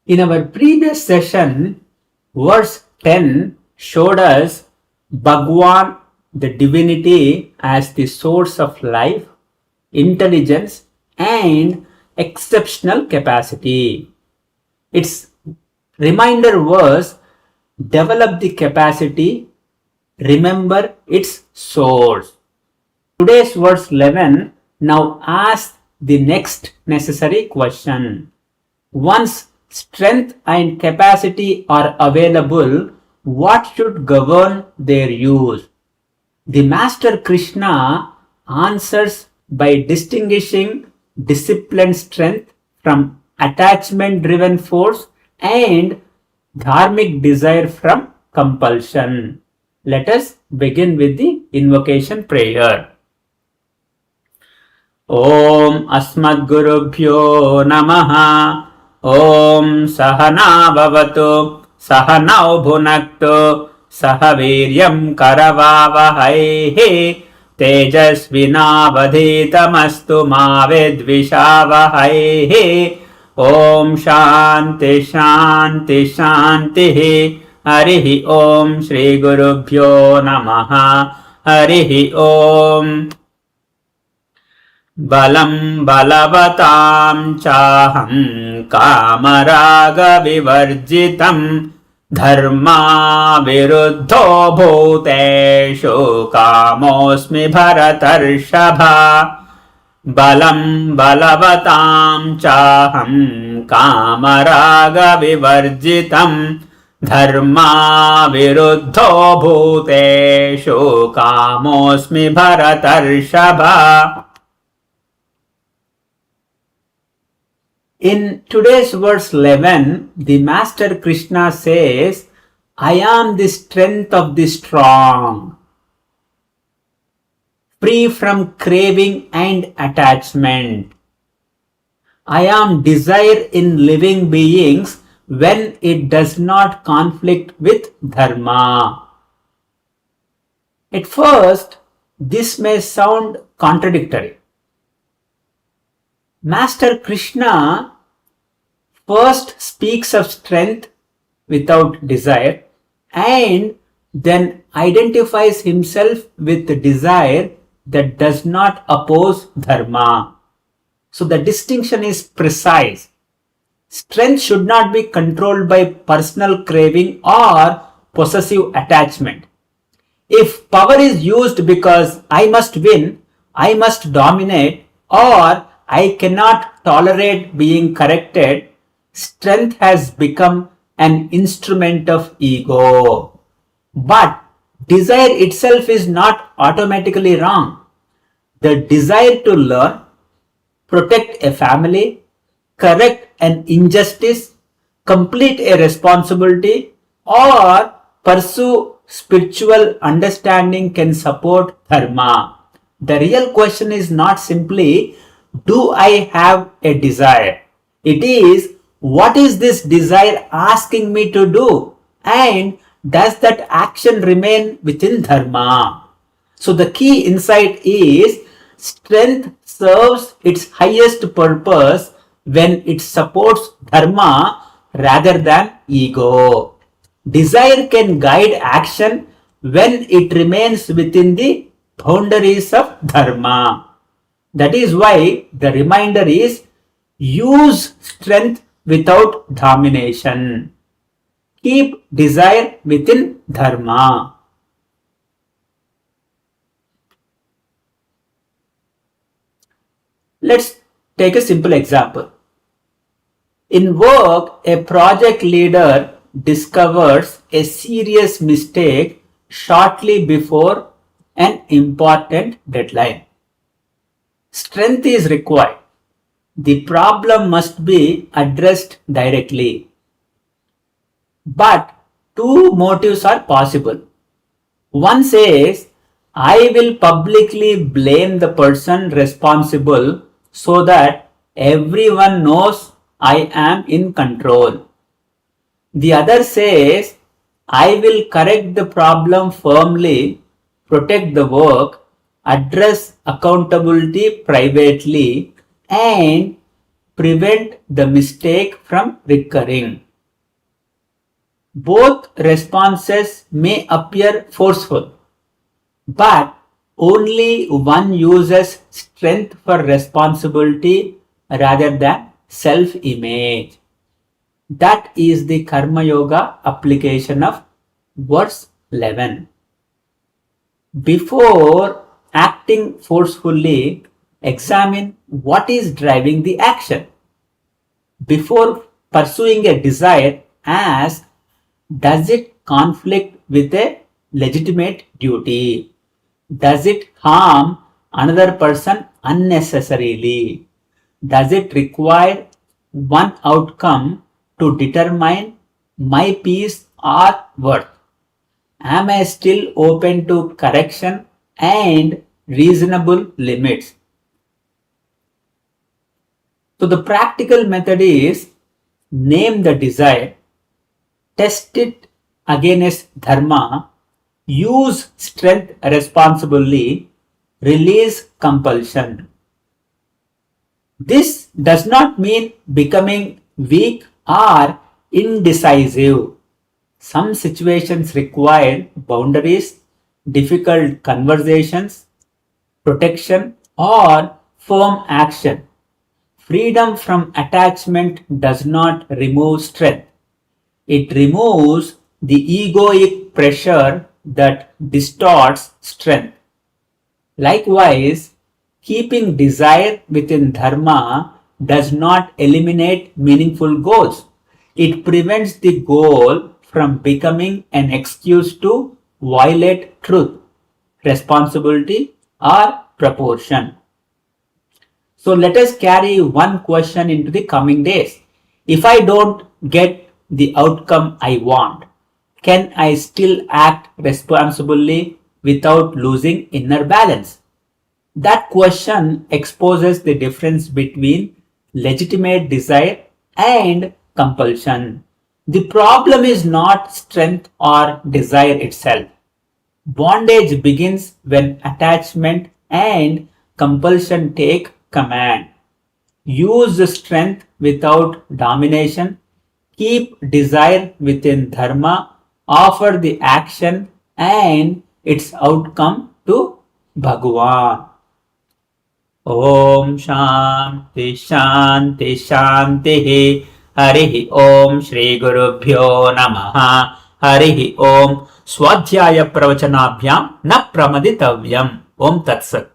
In our previous session, verse 10 showed us Bhagwan, the divinity, as the source of life, intelligence, and exceptional capacity. Its reminder was develop the capacity, remember its source. Today's verse 11 now asks the next necessary question. Once strength and capacity are available, what should govern their use? The Master Krishna answers by distinguishing disciplined strength from attachment-driven force and dharmic desire from compulsion. Let us begin with the invocation prayer. Om Asmadgurubhyo Namaha. Om Sahana Bhavatu Sahanau Bhunaktu Sahaviryam Karavavahai Tejasvinavadhitamastu ma vidvishavahai. Om Shanti Shanti Shanti. Harihi Om Shri Gurubhyo Namaha. Harihi Om. Balam balavatam chaham kamaraga vivarjitam dharma viruddho bhuteshu kamosmi bharatarshabha. Balam balavatam chaham kamaraga vivarjitam dharma viruddho bhuteshu kamosmi bharatarshabha. In today's verse 11, the Master Krishna says, I am the strength of the strong, free from craving and attachment. I am desire in living beings when it does not conflict with Dharma. At first, this may sound contradictory. Master Krishna first speaks of strength without desire and then identifies himself with the desire that does not oppose Dharma. So the distinction is precise. Strength should not be controlled by personal craving or possessive attachment. If power is used because I must win, I must dominate, or I cannot tolerate being corrected, strength has become an instrument of ego. But desire itself is not automatically wrong. The desire to learn, protect a family, correct an injustice, complete a responsibility, or pursue spiritual understanding can support Dharma. The real question is not simply, do I have a desire? It is, what is this desire asking me to do? And does that action remain within Dharma? So the key insight is, strength serves its highest purpose when it supports Dharma rather than ego. Desire can guide action when it remains within the boundaries of Dharma. That is why the reminder is, use strength without domination. Keep desire within Dharma. Let's take a simple example. In work, a project leader discovers a serious mistake shortly before an important deadline. Strength is required. The problem must be addressed directly. But two motives are possible. One says, I will publicly blame the person responsible so that everyone knows I am in control. The other says, I will correct the problem firmly, protect the work, address accountability privately, and prevent the mistake from recurring. Both responses may appear forceful, but only one uses strength for responsibility rather than self-image. That is the Karma Yoga application of verse 11. Before acting forcefully, examine what is driving the action. Before pursuing a desire, ask, does it conflict with a legitimate duty? Does it harm another person unnecessarily? Does it require one outcome to determine my peace or worth? Am I still open to correction and reasonable limits? So the practical method is name the desire, test it against dharma, use strength responsibly, release compulsion. This does not mean becoming weak or indecisive. Some situations require boundaries, difficult conversations, protection, or firm action. Freedom from attachment does not remove strength. It removes the egoic pressure that distorts strength. Likewise, keeping desire within dharma does not eliminate meaningful goals. It prevents the goal from becoming an excuse to violate truth, responsibility, or proportion. So let us carry one question into the coming days. If I don't get the outcome I want, can I still act responsibly without losing inner balance? That question exposes the difference between legitimate desire and compulsion. The problem is not strength or desire itself. Bondage begins when attachment and compulsion take command. Use the strength without domination. Keep desire within dharma. Offer the action and its outcome to Bhagavan. Om Shanti Shanti Shanti. Harihi Om Shri Gurubhyo Namaha. Harihi Om. Swadhyaya Pravachanabhyam Na Pramaditavyam. Om Tat Sat.